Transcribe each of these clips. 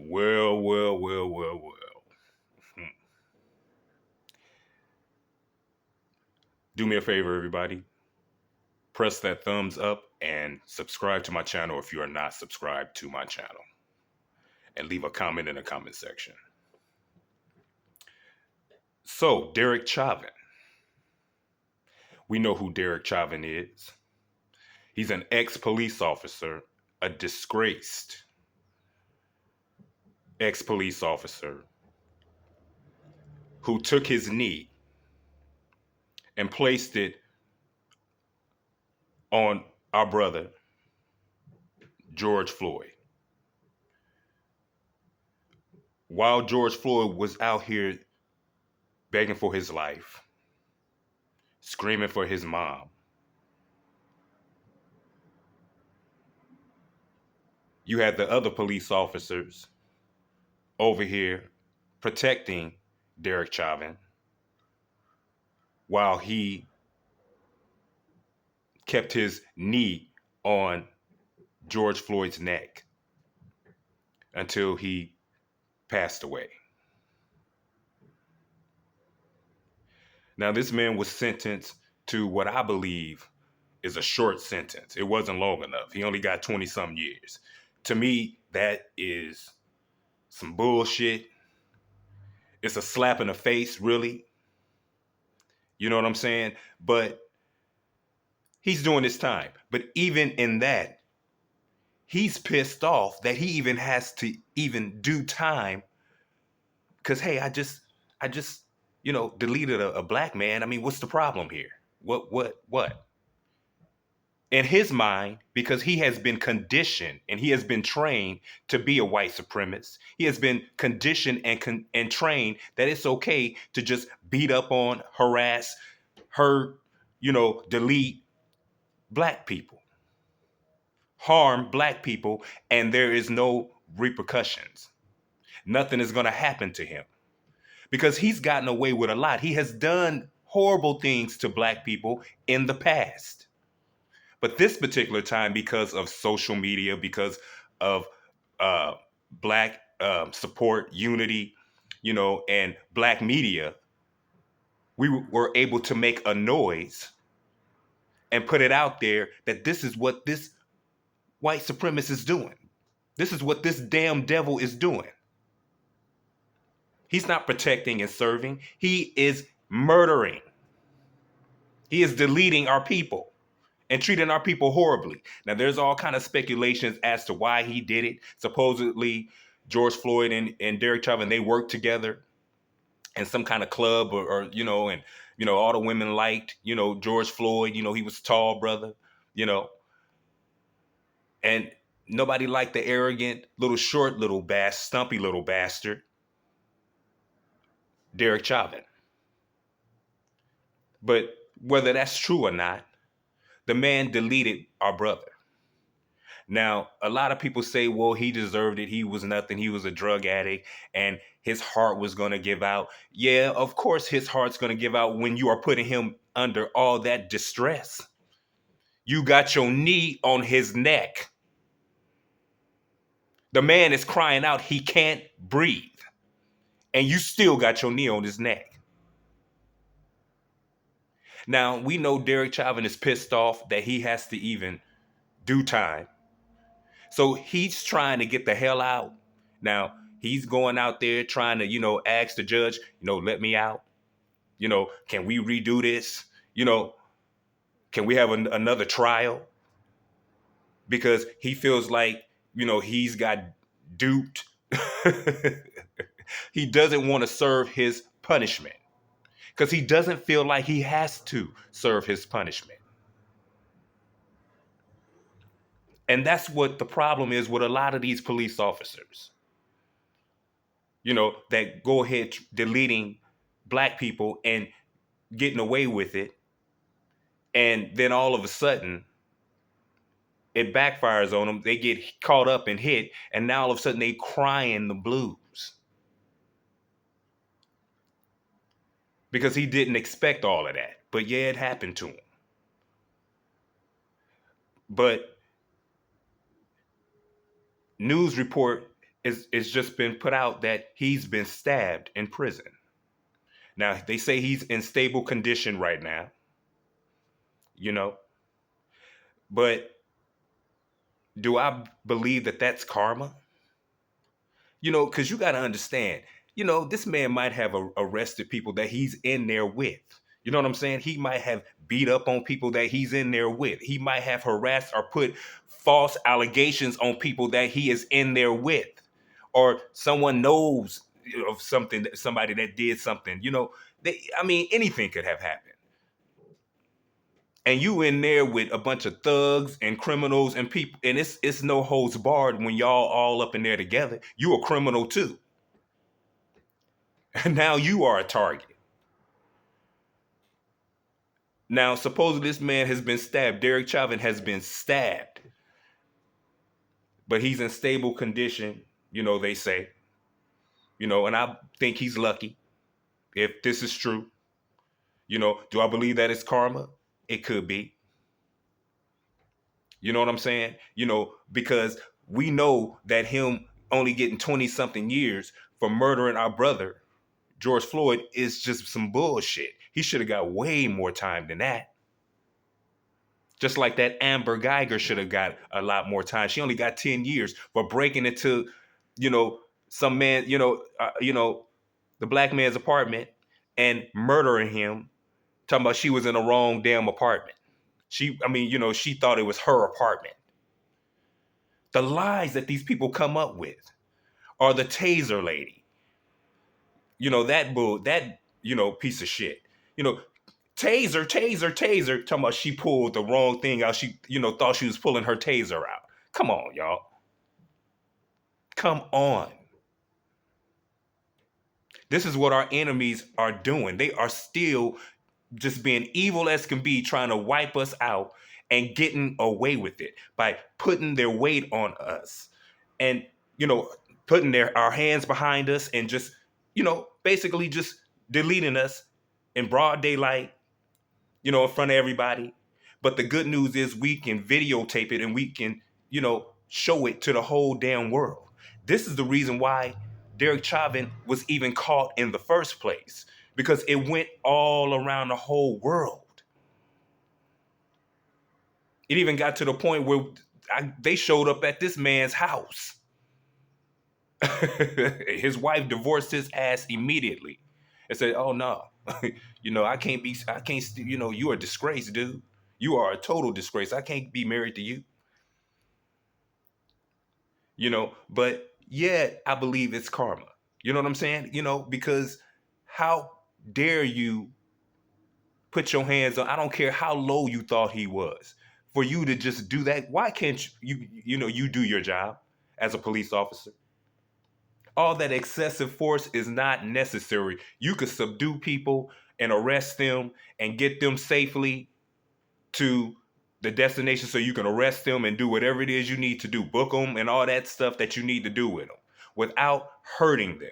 Well. Hmm. Do me a favor, everybody. Press that thumbs up and subscribe to my channel if you are not subscribed to my channel. And leave a comment in the comment section. So, Derrick Chauvin. We know who Derrick Chauvin is. He's an ex-police officer, a disgraced ex-police officer who took his knee and placed it on our brother, George Floyd. While George Floyd was out here begging for his life, screaming for his mom, you had the other police officers over here protecting Derrick Chauvin while he kept his knee on George Floyd's neck until he passed away. Now, this man was sentenced to what I believe is a short sentence. It wasn't long enough. He only got 20 some years. To me, that is some bullshit. It's a slap in the face, really. You know what I'm saying? But he's doing his time. But even in that, he's pissed off that he even has to even do time. Because, hey, I just deleted a black man. I mean, what's the problem here? What? In his mind, because he has been conditioned and he has been trained to be a white supremacist. He has been conditioned and trained that it's okay to just beat up on, harass, hurt, delete black people, harm black people, and there is no repercussions. Nothing is going to happen to him because he's gotten away with a lot. He has done horrible things to black people in the past. But this particular time, because of social media, because of uh, black support, unity, and black media, we were able to make a noise and put it out there that this is what this white supremacist is doing. This is what this damn devil is doing. He's not protecting and serving. He is murdering. He is deleting our people and treating our people horribly. Now, there's all kind of speculations as to why he did it. Supposedly, George Floyd and Derrick Chauvin, they worked together in some kind of club and all the women liked, George Floyd, he was a tall brother, and nobody liked the arrogant, little short, stumpy little bastard, Derrick Chauvin. But whether that's true or not, the man deleted our brother. Now, a lot of people say, well, he deserved it. He was nothing. He was a drug addict and his heart was going to give out. Yeah, of course, his heart's going to give out when you are putting him under all that distress. You got your knee on his neck. The man is crying out. He can't breathe. And you still got your knee on his neck. Now, we know Derrick Chauvin is pissed off that he has to even do time. So he's trying to get the hell out. Now, he's going out there trying to, ask the judge, let me out. Can we redo this? Can we have another trial? Because he feels like, he's got duped. He doesn't want to serve his punishment because he doesn't feel like he has to serve his punishment. And that's what the problem is with a lot of these police officers, that go ahead deleting black people and getting away with it. And then all of a sudden, it backfires on them. They get caught up and hit. And now all of a sudden, they crying the blues. Because he didn't expect all of that. But yeah, it happened to him. But news report it's just been put out that he's been stabbed in prison. Now they say he's in stable condition right now, you know, but do I believe that that's karma? Because you got to understand, this man might have arrested people that he's in there with. You know what I'm saying? He might have beat up on people that he's in there with. He might have harassed or put false allegations on people that he is in there with. Or someone knows of something, somebody that did something. Anything could have happened. And you in there with a bunch of thugs and criminals and people, and it's no holds barred when y'all all up in there together. You a criminal too. And now you are a target. Now, supposedly this man has been stabbed. Derrick Chauvin has been stabbed. But he's in stable condition, they say. And I think he's lucky if this is true. Do I believe that it's karma? It could be. You know what I'm saying? Because we know that him only getting 20 something years for murdering our brother, George Floyd, is just some bullshit. He should have got way more time than that. Just like that Amber Geiger should have got a lot more time. She only got 10 years for breaking into, some man, the black man's apartment and murdering him, talking about she was in the wrong damn apartment. She thought it was her apartment. The lies that these people come up with are the taser lady. That piece of shit. Taser, taser, taser, talking about she pulled the wrong thing out. She, thought she was pulling her taser out. Come on, y'all. Come on. This is what our enemies are doing. They are still just being evil as can be, trying to wipe us out and getting away with it by putting their weight on us and, putting our hands behind us and just, basically just deleting us in broad daylight, in front of everybody. But the good news is we can videotape it and we can, show it to the whole damn world. This is the reason why Derrick Chauvin was even caught in the first place, because it went all around the whole world. It even got to the point where they showed up at this man's house. His wife divorced his ass immediately and said, "Oh no, I can't, you are a disgrace, dude. You are a total disgrace. I can't be married to you." But yeah, I believe it's karma. You know what I'm saying? Because how dare you put your hands on, I don't care how low you thought he was, for you to just do that. Why can't you do your job as a police officer? All that excessive force is not necessary. You could subdue people and arrest them and get them safely to the destination so you can arrest them and do whatever it is you need to do, book them and all that stuff that you need to do with them without hurting them.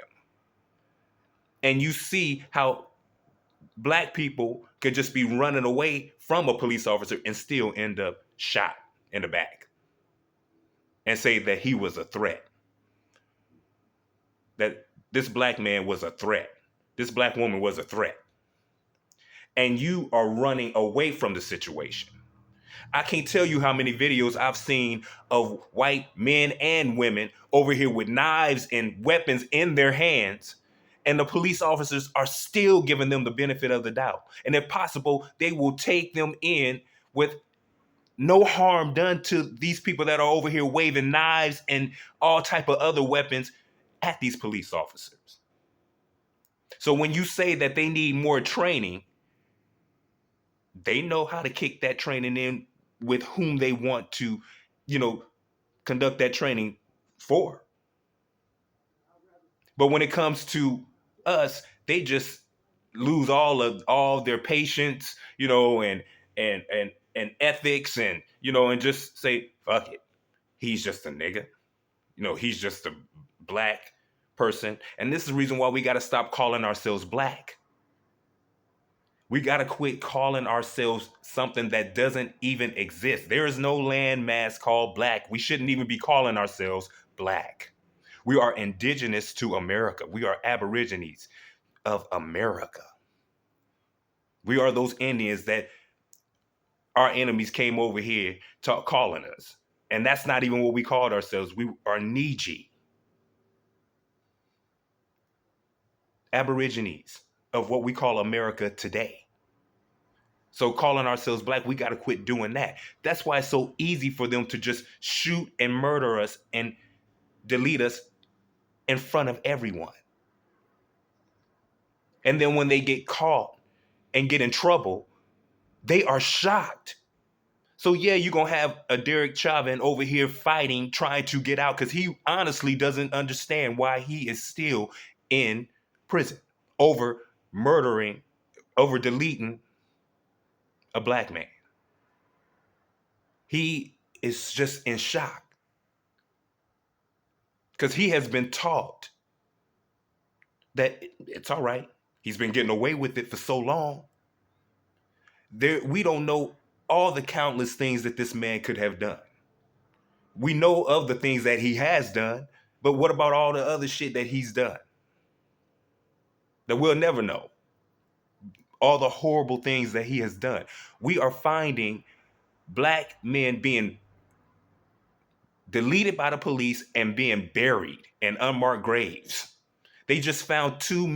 And you see how black people could just be running away from a police officer and still end up shot in the back and say that he was a threat. That this black man was a threat. This black woman was a threat. And you are running away from the situation. I can't tell you how many videos I've seen of white men and women over here with knives and weapons in their hands, and the police officers are still giving them the benefit of the doubt. And if possible, they will take them in with no harm done to these people that are over here waving knives and all type of other weapons at these police officers. So when you say that they need more training, they know how to kick that training in with whom they want to, conduct that training for. But when it comes to us, they just lose all their patience, and ethics, and just say, fuck it. He's just a nigga. He's just a black person. And this is the reason why we got to stop calling ourselves black. We got to quit calling ourselves something that doesn't even exist. There is no landmass called black. We shouldn't even be calling ourselves black. We are indigenous to America. We are aborigines of America. We are those Indians that our enemies came over here calling us. And that's not even what we called ourselves. We are Niji, aborigines of what we call America today. So calling ourselves black, we got to quit doing that. That's why it's so easy for them to just shoot and murder us and delete us in front of everyone. And then when they get caught and get in trouble, they are shocked. So yeah, you're going to have a Derrick Chauvin over here fighting, trying to get out because he honestly doesn't understand why he is still in prison over murdering, over deleting a black man. He is just in shock because he has been taught that it's all right. He's been getting away with it for so long. We don't know all the countless things that this man could have done. We know of the things that he has done, but what about all the other shit that he's done that we'll never know? All the horrible things that he has done. We are finding black men being deleted by the police and being buried in unmarked graves. They just found two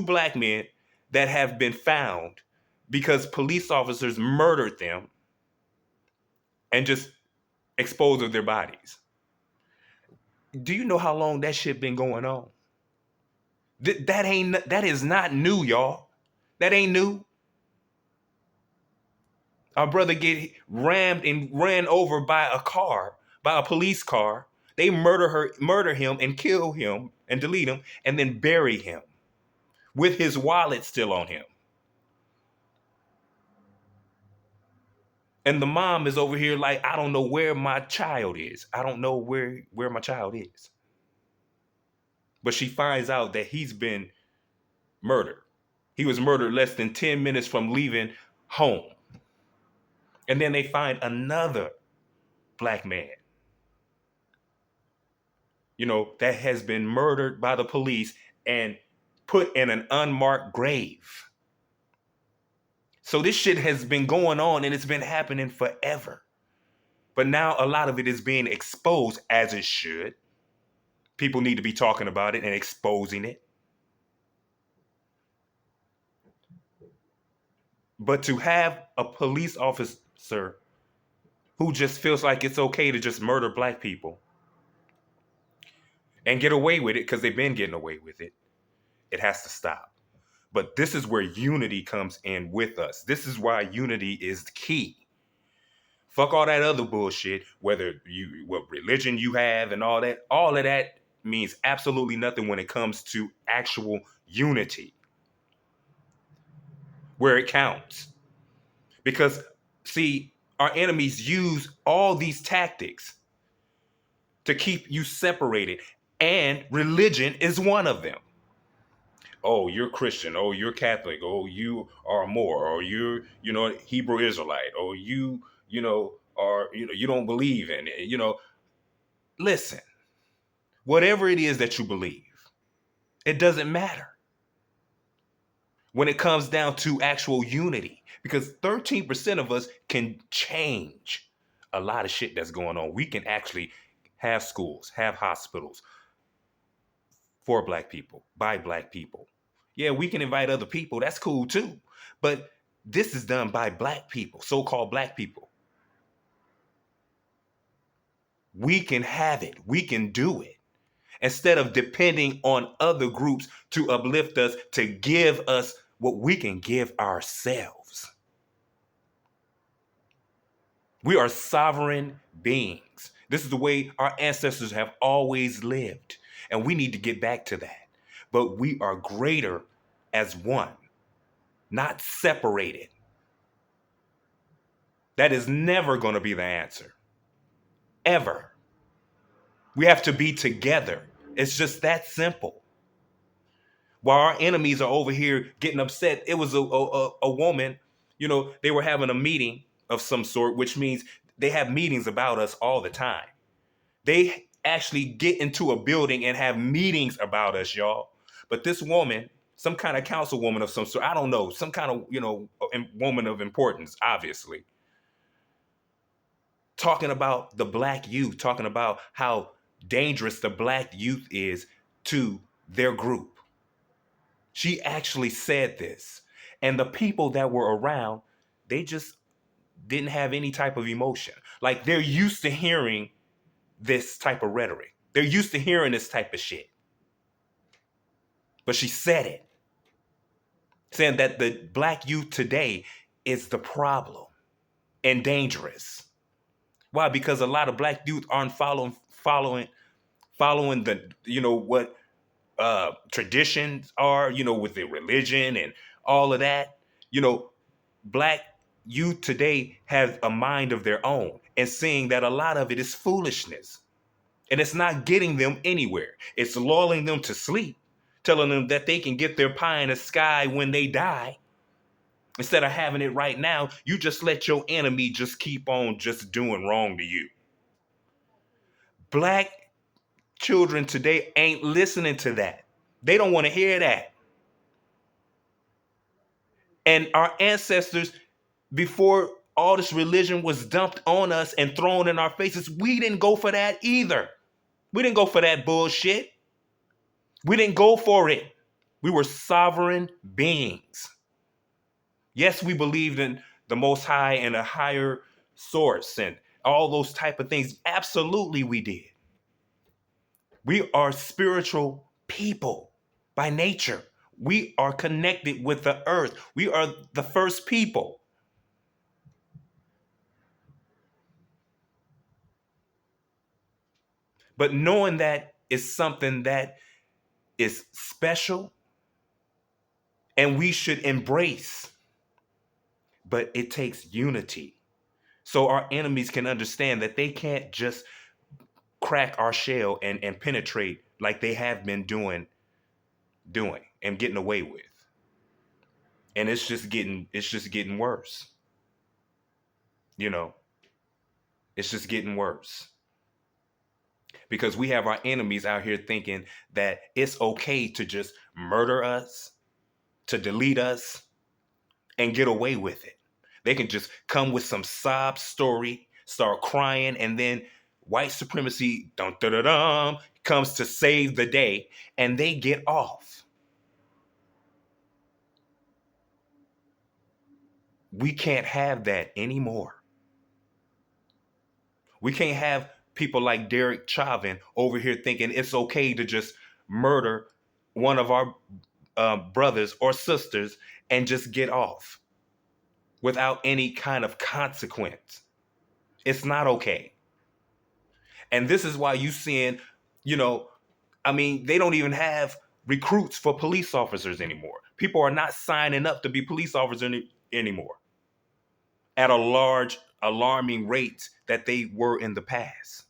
black men that have been found because police officers murdered them and just exposed of their bodies. Do you know how long that shit been going on? That is not new, y'all. That ain't new. Our brother get rammed and ran over by a police car. They murder him and kill him and delete him and then bury him with his wallet still on him. And the mom is over here like, I don't know where my child is. I don't know where my child is. But she finds out that he's been murdered. He was murdered less than 10 minutes from leaving home. And then they find another black man, that has been murdered by the police and put in an unmarked grave. So this shit has been going on and it's been happening forever. But now a lot of it is being exposed as it should. People need to be talking about it and exposing it. But to have a police officer who just feels like it's okay to just murder black people and get away with it because they've been getting away with it, it has to stop. But this is where unity comes in with us. This is why unity is key. Fuck all that other bullshit, what religion you have and all that. All of that means absolutely nothing when it comes to actual unity, where it counts. Because, see, our enemies use all these tactics to keep you separated, and religion is one of them. Oh, you're Christian. Oh, you're Catholic. Oh, you are Moor. Or you're, Hebrew Israelite. Or you are, you don't believe in it. Listen, whatever it is that you believe, it doesn't matter when it comes down to actual unity, because 13% of us can change a lot of shit that's going on. We can actually have schools, have hospitals for black people, by black people. Yeah, we can invite other people. That's cool too. But this is done by black people, so-called black people. We can have it. We can do it. Instead of depending on other groups to uplift us, to give us what we can give ourselves. We are sovereign beings. This is the way our ancestors have always lived. And we need to get back to that. But we are greater as one, not separated. That is never going to be the answer. Ever. We have to be together. It's just that simple. While our enemies are over here getting upset, it was a woman, they were having a meeting of some sort, which means they have meetings about us all the time. They actually get into a building and have meetings about us, y'all. But this woman, some kind of councilwoman of some sort, I don't know, some kind of, woman of importance, obviously, talking about the black youth, talking about how dangerous the black youth is to their group. She actually said this. And the people that were around, they just didn't have any type of emotion. Like they're used to hearing this type of rhetoric. They're used to hearing this type of shit. But she said it, saying that the black youth today is the problem and dangerous. Why? Because a lot of black youth aren't following the, what traditions are, with their religion and all of that. Black youth today have a mind of their own and seeing that a lot of it is foolishness. And it's not getting them anywhere. It's lulling them to sleep, telling them that they can get their pie in the sky when they die. Instead of having it right now, you just let your enemy just keep on just doing wrong to you. Black children today ain't listening to that. They don't want to hear that. And our ancestors, before all this religion was dumped on us and thrown in our faces, we didn't go for that either. We didn't go for that bullshit. We didn't go for it. We were sovereign beings. Yes, we believed in the Most High and a higher source and all those type of things. Absolutely, we did. We are spiritual people by nature. We are connected with the earth. We are the first people. But knowing that is something that is special and we should embrace. But it takes unity. So our enemies can understand that they can't just crack our shell and penetrate like they have been doing and getting away with. And it's just getting worse. You know, it's just getting worse. Because we have our enemies out here thinking that it's okay to just murder us, to delete us, and get away with it. They can just come with some sob story, start crying, and then white supremacy dum, da, da, dum, comes to save the day, and they get off. We can't have that anymore. We can't have people like Derrick Chauvin over here thinking it's okay to just murder one of our brothers or sisters and just get off without any kind of consequence. It's not okay. And this is why you seeing, you know, they don't even have recruits for police officers anymore. People are not signing up to be police officers anymore at a large, alarming rate that they were in the past.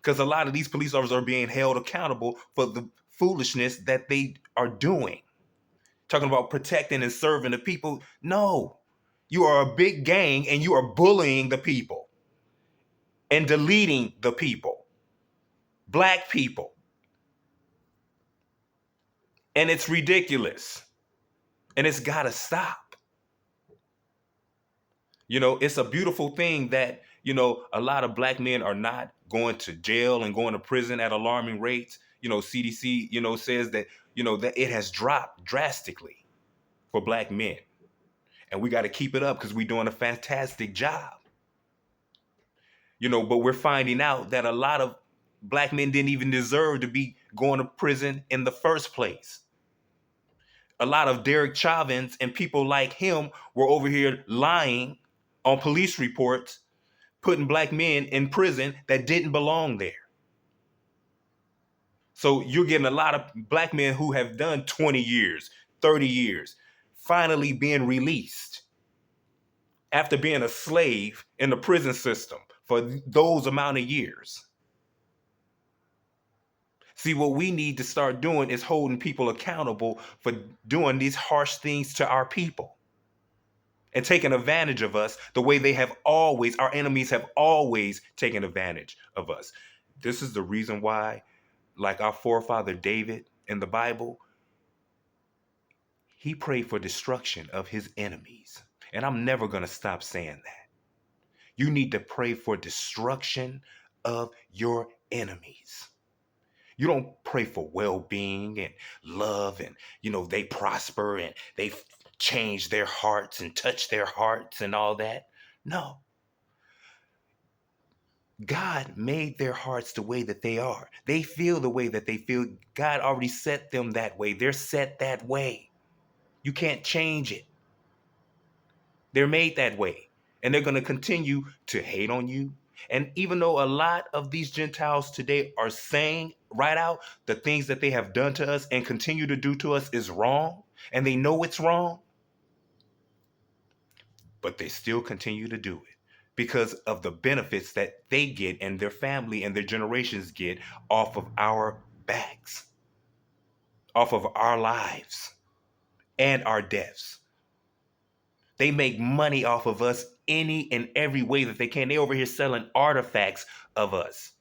Because a lot of these police officers are being held accountable for the foolishness that they are doing. Talking about protecting and serving the people. No, you are a big gang and you are bullying the people and deleting the people, black people. And it's ridiculous. And it's got to stop. It's a beautiful thing that, a lot of black men are not going to jail and going to prison at alarming rates. CDC, says that, that it has dropped drastically for black men. And we got to keep it up because we're doing a fantastic job. But we're finding out that a lot of black men didn't even deserve to be going to prison in the first place. A lot of Derrick Chauvins and people like him were over here lying on police reports, putting black men in prison that didn't belong there. So you're getting a lot of black men who have done 20 years, 30 years, finally being released after being a slave in the prison system for those amount of years. See, what we need to start doing is holding people accountable for doing these harsh things to our people and taking advantage of us the way our enemies have always taken advantage of us. This is the reason why, like our forefather David in the Bible, he prayed for destruction of his enemies. And I'm never going to stop saying that. You need to pray for destruction of your enemies. You don't pray for well-being and love and, they prosper and they change their hearts and touch their hearts and all that. No. God made their hearts the way that they are. They feel the way that they feel. God already set them that way. They're set that way. You can't change it. They're made that way. And they're going to continue to hate on you. And even though a lot of these Gentiles today are saying right out the things that they have done to us and continue to do to us is wrong, and they know it's wrong, but they still continue to do it because of the benefits that they get and their family and their generations get off of our backs, off of our lives and our deaths. They make money off of us any and every way that they can. They over here selling artifacts of us.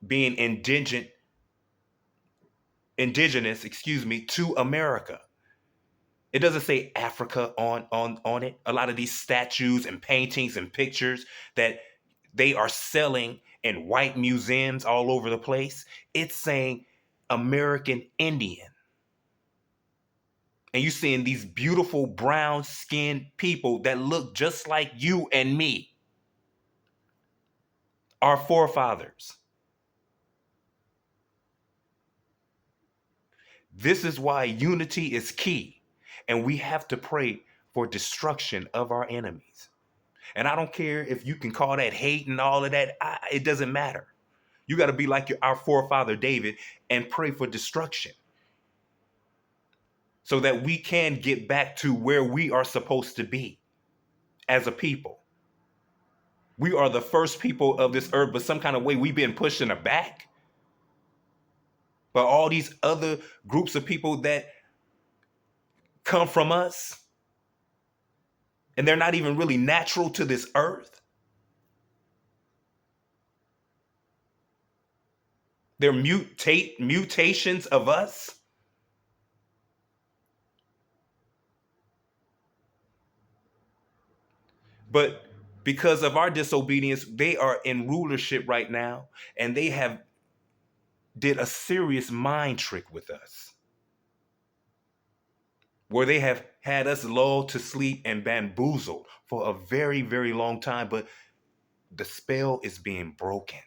Being indigenous, to America. It doesn't say Africa on it. A lot of these statues and paintings and pictures that they are selling in white museums all over the place, it's saying American Indian. And you're seeing these beautiful brown skinned people that look just like you and me, our forefathers. This is why unity is key. And we have to pray for destruction of our enemies. And I don't care if you can call that hate and all of that. It doesn't matter. You got to be like our forefather David and pray for destruction so that we can get back to where we are supposed to be as a people. We are the first people of this earth, but some kind of way we've been pushed in the back. But all these other groups of people that come from us, and they're not even really natural to this earth. They're mutations of us. But because of our disobedience, they are in rulership right now, and they have did a serious mind trick with us, where they have had us lulled to sleep and bamboozled for a very, very long time. But the spell is being broken.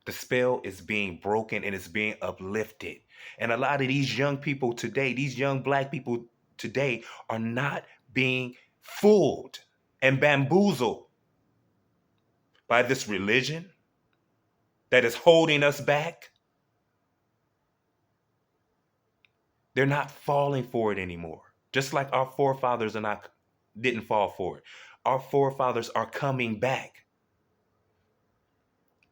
The spell is being broken and it's being uplifted. And a lot of these young people today, these young Black people today, are not being fooled and bamboozled by this religion that is holding us back. They're not falling for it anymore. Just like our forefathers didn't fall for it. Our forefathers are coming back.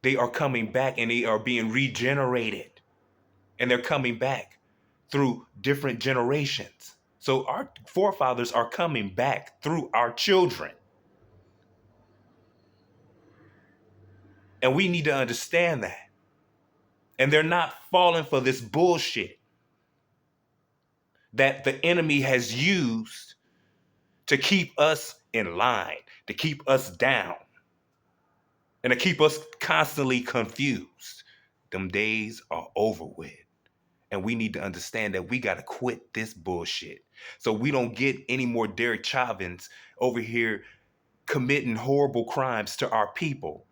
They are coming back and they are being regenerated. And they're coming back through different generations. So our forefathers are coming back through our children. And we need to understand that. And they're not falling for this bullshit that the enemy has used to keep us in line, to keep us down, and to keep us constantly confused. Them days are over with. And we need to understand that we got to quit this bullshit so we don't get any more Derrick Chauvins over here committing horrible crimes to our people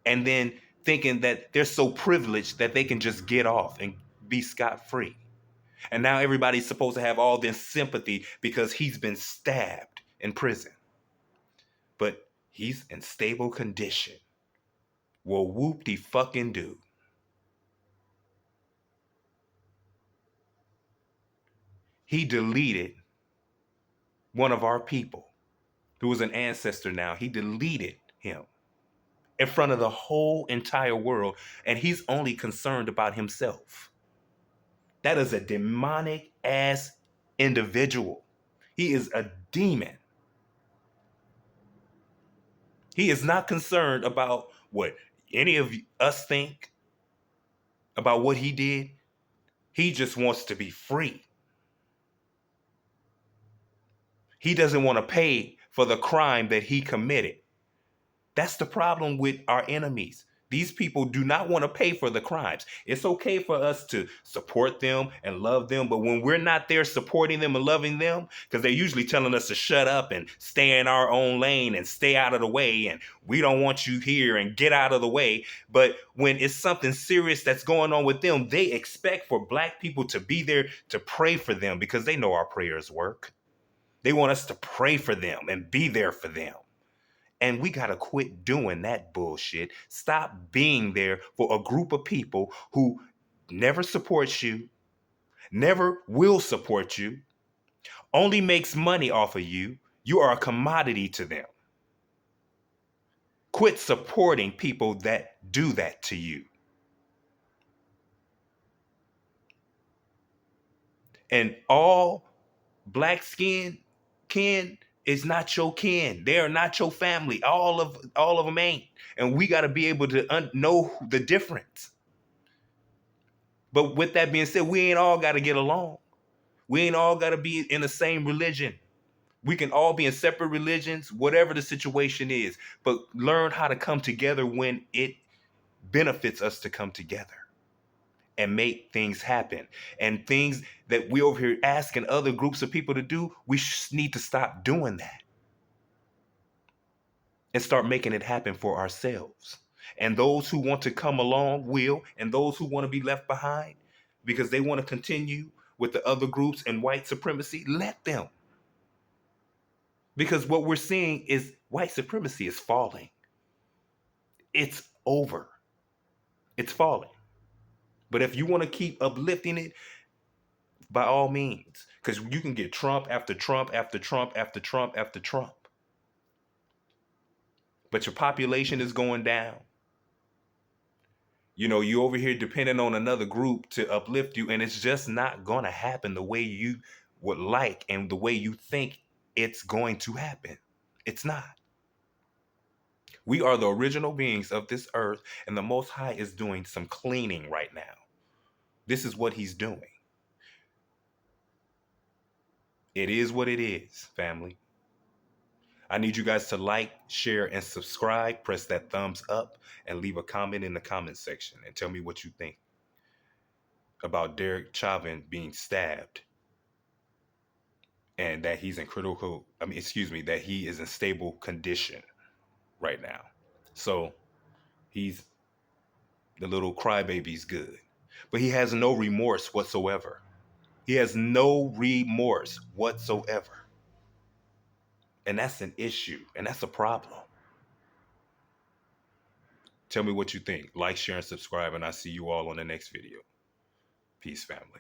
and then thinking that they're so privileged that they can just get off and be scot-free. And now everybody's supposed to have all this sympathy because he's been stabbed in prison. But he's in stable condition. Well, whoop-de-fucking-do. He deleted one of our people who was an ancestor now. He deleted him in front of the whole entire world, and he's only concerned about himself. That is a demonic ass individual. He is a demon. He is not concerned about what any of us think about what he did. He just wants to be free. He doesn't want to pay for the crime that he committed. That's the problem with our enemies. These people do not want to pay for the crimes. It's okay for us to support them and love them, but when we're not there supporting them and loving them, because they're usually telling us to shut up and stay in our own lane and stay out of the way, and we don't want you here and get out of the way. But when it's something serious that's going on with them, they expect for Black people to be there to pray for them because they know our prayers work. They want us to pray for them and be there for them. And we got to quit doing that bullshit. Stop being there for a group of people who never supports you, never will support you, only makes money off of you. You are a commodity to them. Quit supporting people that do that to you. And all Black skin kin is not your kin. They are not your family. All of them ain't. And we got to be able to know the difference. But with that being said, we ain't all got to get along. We ain't all got to be in the same religion. We can all be in separate religions, whatever the situation is, but learn how to come together when it benefits us to come together and make things happen. And things that we over here asking other groups of people to do, we need to stop doing that and start making it happen for ourselves. And those who want to come along will, and those who want to be left behind because they want to continue with the other groups and white supremacy, let them. Because what we're seeing is white supremacy is falling. It's over. It's falling. But if you want to keep uplifting it, by all means, because you can get Trump after Trump after Trump after Trump after Trump. But your population is going down. You know, you over here depending on another group to uplift you, and it's just not going to happen the way you would like and the way you think it's going to happen. It's not. We are the original beings of this earth, and the Most High is doing some cleaning right now. This is what he's doing. It is what it is, family. I need you guys to like, share, and subscribe. Press that thumbs up and leave a comment in the comment section and tell me what you think about Derrick Chauvin being stabbed and that he's in that he is in stable condition right now. So he's the little crybaby's good, but he has no remorse whatsoever. He has no remorse whatsoever. And that's an issue, and that's a problem. Tell me what you think. Like, share, and subscribe, and I'll see you all on the next video. Peace, family.